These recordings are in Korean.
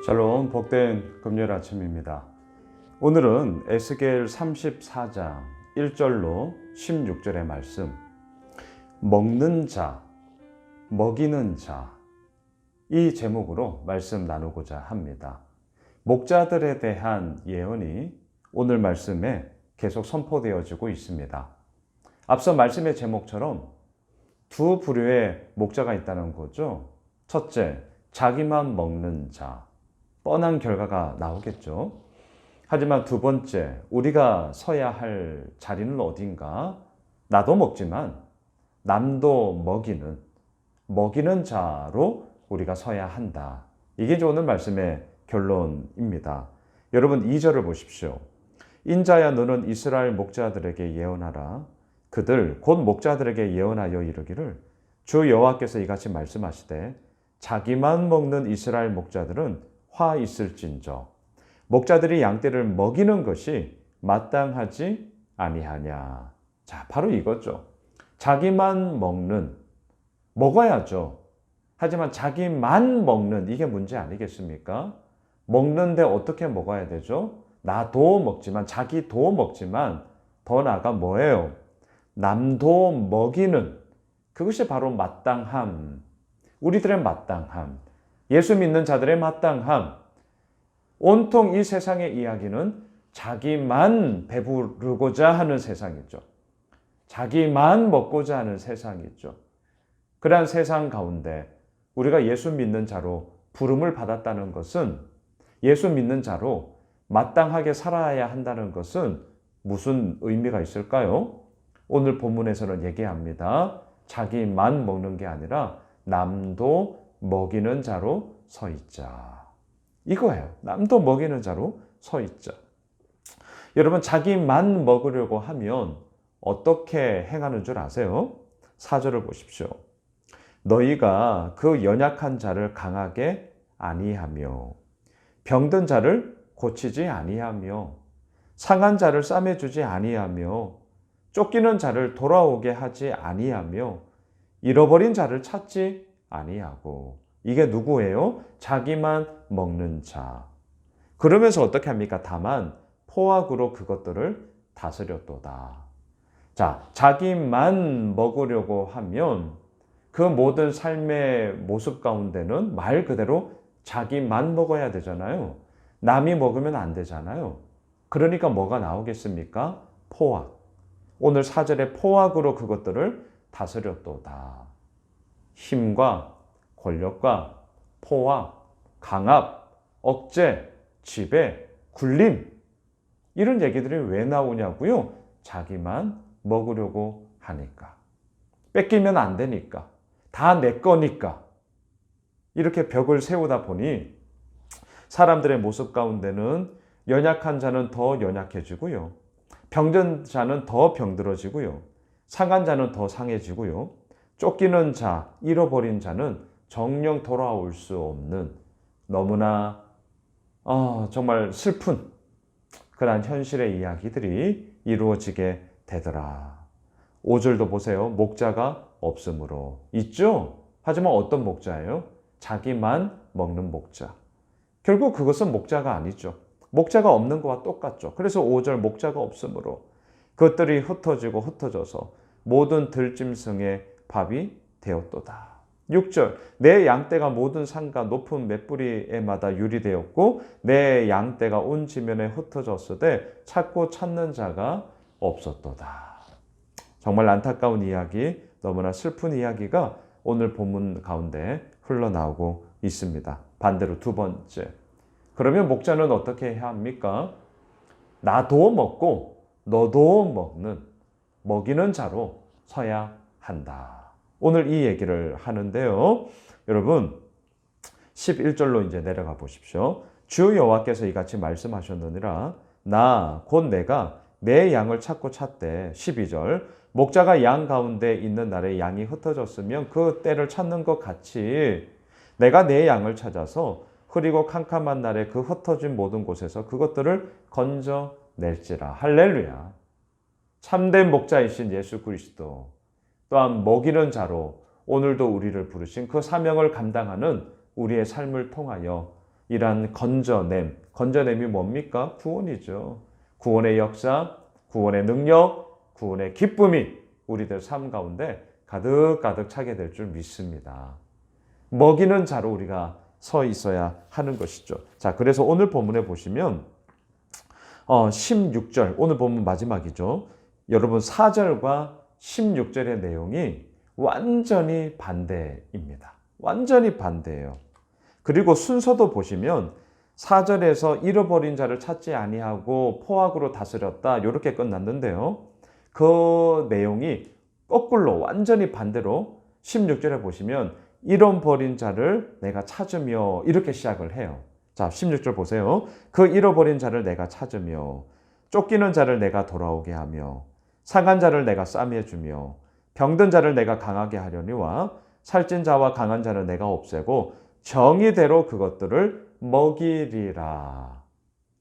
샬롬, 복된 금요일 아침입니다. 오늘은 에스겔 34장 1절로 16절의 말씀, 먹는 자, 먹이는 자, 이 제목으로 말씀 나누고자 합니다. 목자들에 대한 예언이 오늘 말씀에 계속 선포되어지고 있습니다. 앞서 말씀의 제목처럼 두 부류의 목자가 있다는 거죠. 첫째, 자기만 먹는 자. 뻔한 결과가 나오겠죠. 하지만 두 번째, 우리가 서야 할 자리는 어딘가? 나도 먹지만 남도 먹이는 자로 우리가 서야 한다. 이게 이제 오늘 말씀의 결론입니다. 여러분 2절을 보십시오. 인자야 너는 이스라엘 목자들에게 예언하라. 그들 곧 목자들에게 예언하여 이르기를 주 여호와께서 이같이 말씀하시되 자기만 먹는 이스라엘 목자들은 화 있을진저 목자들이 양떼를 먹이는 것이 마땅하지 아니하냐. 자, 바로 이거죠. 자기만 먹어야죠. 하지만 자기만 먹는 이게 문제 아니겠습니까? 먹는데 어떻게 먹어야 되죠? 나도 먹지만 자기도 먹지만 더 나아가 뭐예요? 남도 먹이는 그것이 바로 마땅함. 우리들의 마땅함. 예수 믿는 자들의 마땅함. 온통 이 세상의 이야기는 자기만 배부르고자 하는 세상이죠. 자기만 먹고자 하는 세상이죠. 그러한 세상 가운데 우리가 예수 믿는 자로 부름을 받았다는 것은, 예수 믿는 자로 마땅하게 살아야 한다는 것은 무슨 의미가 있을까요? 오늘 본문에서는 얘기합니다. 자기만 먹는 게 아니라 남도 먹이는 자로 서 있자. 이거예요. 남도 먹이는 자로 서 있자. 여러분, 자기만 먹으려고 하면 어떻게 행하는 줄 아세요? 4절을 보십시오. 너희가 그 연약한 자를 강하게 아니하며 병든 자를 고치지 아니하며 상한 자를 싸매주지 아니하며 쫓기는 자를 돌아오게 하지 아니하며 잃어버린 자를 찾지 아니하고. 이게 누구예요? 자기만 먹는 자. 그러면서 어떻게 합니까? 다만 포악으로 그것들을 다스렸도다. 자, 자기만 먹으려고 하면 그 모든 삶의 모습 가운데는 말 그대로 자기만 먹어야 되잖아요. 남이 먹으면 안 되잖아요. 그러니까 뭐가 나오겠습니까? 포악. 오늘 4절에 포악으로 그것들을 다스렸도다. 힘과 권력과 포악, 강압, 억제, 지배, 굴림, 이런 얘기들이 왜 나오냐고요? 자기만 먹으려고 하니까. 뺏기면 안 되니까. 다 내 거니까. 이렇게 벽을 세우다 보니 사람들의 모습 가운데는 연약한 자는 더 연약해지고요. 병든 자는 더 병들어지고요. 상한 자는 더 상해지고요. 쫓기는 자, 잃어버린 자는 정녕 돌아올 수 없는 너무나 정말 슬픈 그러한 현실의 이야기들이 이루어지게 되더라. 5절도 보세요. 목자가 없으므로. 있죠? 하지만 어떤 목자예요? 자기만 먹는 목자. 결국 그것은 목자가 아니죠. 목자가 없는 것과 똑같죠. 그래서 5절 목자가 없으므로 그것들이 흩어져서 모든 들짐승의 밥이 되었도다. 6절 내 양떼가 모든 산과 높은 맷뿌리에마다 유리되었고 내 양떼가 온 지면에 흩어졌으되 찾고 찾는 자가 없었도다. 정말 안타까운 이야기, 너무나 슬픈 이야기가 오늘 본문 가운데 흘러나오고 있습니다. 반대로 두 번째, 그러면 목자는 어떻게 해야 합니까? 나도 먹고 너도 먹이는 자로 서야 한다. 오늘 이 얘기를 하는데요. 여러분 11절로 이제 내려가 보십시오. 주 여호와께서 이같이 말씀하셨느니라. 나 곧 내가 내 양을 찾고 찾되. 12절 목자가 양 가운데 있는 날에 양이 흩어졌으면 그 때를 찾는 것 같이 내가 내 양을 찾아서 흐리고 캄캄한 날에 그 흩어진 모든 곳에서 그것들을 건져낼지라. 할렐루야. 참된 목자이신 예수 그리스도, 또한 먹이는 자로 오늘도 우리를 부르신 그 사명을 감당하는 우리의 삶을 통하여 이란 건져냄이 뭡니까? 구원이죠. 구원의 역사, 구원의 능력, 구원의 기쁨이 우리들 삶 가운데 가득가득 차게 될 줄 믿습니다. 먹이는 자로 우리가 서 있어야 하는 것이죠. 자, 그래서 오늘 본문에 보시면 16절, 오늘 본문 마지막이죠. 여러분 4절과 16절의 내용이 완전히 반대입니다. 완전히 반대예요. 그리고 순서도 보시면 4절에서 잃어버린 자를 찾지 아니하고 포악으로 다스렸다 이렇게 끝났는데요. 그 내용이 거꾸로 완전히 반대로 16절에 보시면 잃어버린 자를 내가 찾으며 이렇게 시작을 해요. 자, 16절 보세요. 그 잃어버린 자를 내가 찾으며 쫓기는 자를 내가 돌아오게 하며 상한 자를 내가 싸매주며 병든 자를 내가 강하게 하려니와 살찐 자와 강한 자를 내가 없애고 정의대로 그것들을 먹이리라.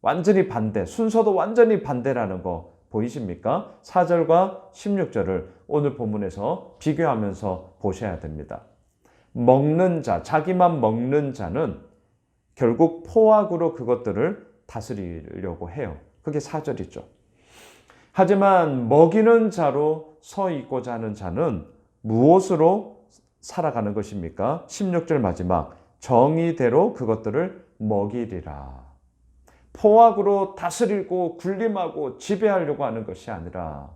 완전히 반대, 순서도 완전히 반대라는 거 보이십니까? 4절과 16절을 오늘 본문에서 비교하면서 보셔야 됩니다. 먹는 자, 자기만 먹는 자는 결국 포악으로 그것들을 다스리려고 해요. 그게 4절이죠. 하지만 먹이는 자로 서 있고자 하는 자는 무엇으로 살아가는 것입니까? 16절 마지막 정의대로 그것들을 먹이리라. 포악으로 다스리고 군림하고 지배하려고 하는 것이 아니라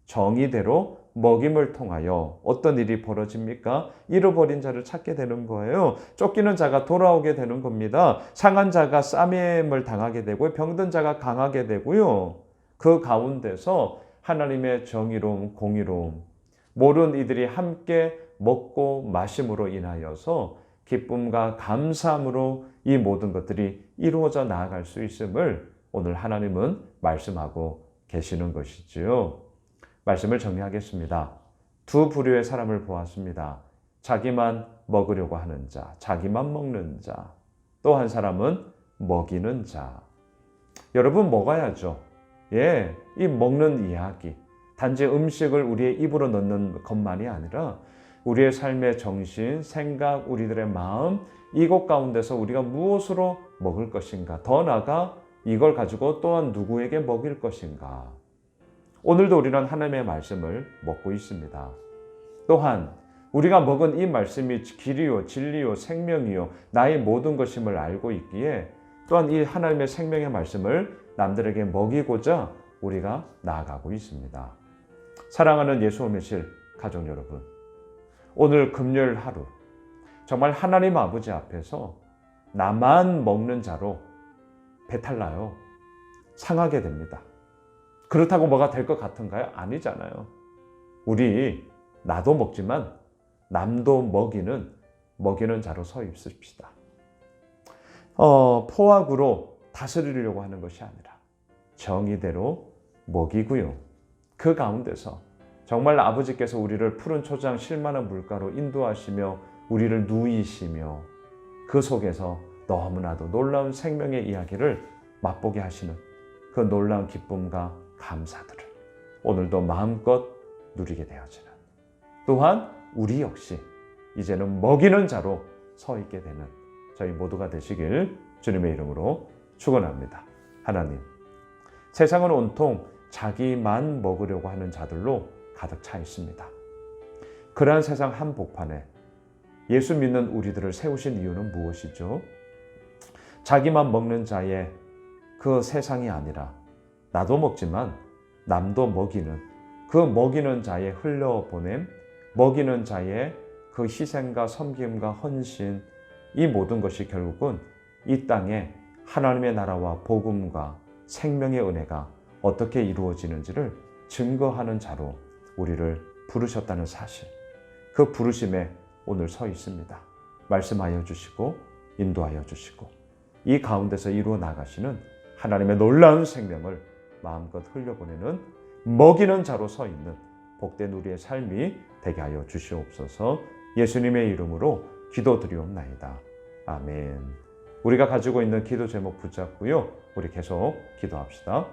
정의대로 먹임을 통하여 어떤 일이 벌어집니까? 잃어버린 자를 찾게 되는 거예요. 쫓기는 자가 돌아오게 되는 겁니다. 상한 자가 싸매임을 당하게 되고 병든 자가 강하게 되고요. 그 가운데서 하나님의 정의로움, 공의로움, 모든 이들이 함께 먹고 마심으로 인하여서 기쁨과 감사함으로 이 모든 것들이 이루어져 나아갈 수 있음을 오늘 하나님은 말씀하고 계시는 것이지요. 말씀을 정리하겠습니다. 두 부류의 사람을 보았습니다. 자기만 먹으려고 하는 자, 자기만 먹는 자, 또 한 사람은 먹이는 자. 여러분 먹어야죠. 예, 이 먹는 이야기, 단지 음식을 우리의 입으로 넣는 것만이 아니라 우리의 삶의 정신, 생각, 우리들의 마음, 이것 가운데서 우리가 무엇으로 먹을 것인가, 더 나아가 이걸 가지고 또한 누구에게 먹일 것인가. 오늘도 우리는 하나님의 말씀을 먹고 있습니다. 또한 우리가 먹은 이 말씀이 길이요, 진리요, 생명이요, 나의 모든 것임을 알고 있기에 또한 이 하나님의 생명의 말씀을 남들에게 먹이고자 우리가 나아가고 있습니다. 사랑하는 예수 오매실 가족 여러분, 오늘 금요일 하루 정말 하나님 아버지 앞에서 나만 먹는 자로 배탈나요. 상하게 됩니다. 그렇다고 뭐가 될 것 같은가요? 아니잖아요. 우리 나도 먹지만 남도 먹이는 자로 서 있읍시다. 포악으로 다스리려고 하는 것이 아니라 정의대로 먹이고요. 그 가운데서 정말 아버지께서 우리를 푸른 초장 실만한 물가로 인도하시며 우리를 누이시며 그 속에서 너무나도 놀라운 생명의 이야기를 맛보게 하시는 그 놀라운 기쁨과 감사들을 오늘도 마음껏 누리게 되어지는, 또한 우리 역시 이제는 먹이는 자로 서 있게 되는 저희 모두가 되시길 주님의 이름으로 축원합니다. 하나님, 세상은 온통 자기만 먹으려고 하는 자들로 가득 차 있습니다. 그러한 세상 한복판에 예수 믿는 우리들을 세우신 이유는 무엇이죠? 자기만 먹는 자의 그 세상이 아니라 나도 먹지만 남도 먹이는, 그 먹이는 자의 흘려보냄, 먹이는 자의 그 희생과 섬김과 헌신, 이 모든 것이 결국은 이 땅에 하나님의 나라와 복음과 생명의 은혜가 어떻게 이루어지는지를 증거하는 자로 우리를 부르셨다는 사실, 그 부르심에 오늘 서 있습니다. 말씀하여 주시고 인도하여 주시고 이 가운데서 이루어 나가시는 하나님의 놀라운 생명을 마음껏 흘려보내는 먹이는 자로 서 있는 복된 우리의 삶이 되게 하여 주시옵소서. 예수님의 이름으로 기도드리옵나이다. 아멘. 우리가 가지고 있는 기도 제목 붙잡고요, 우리 계속 기도합시다.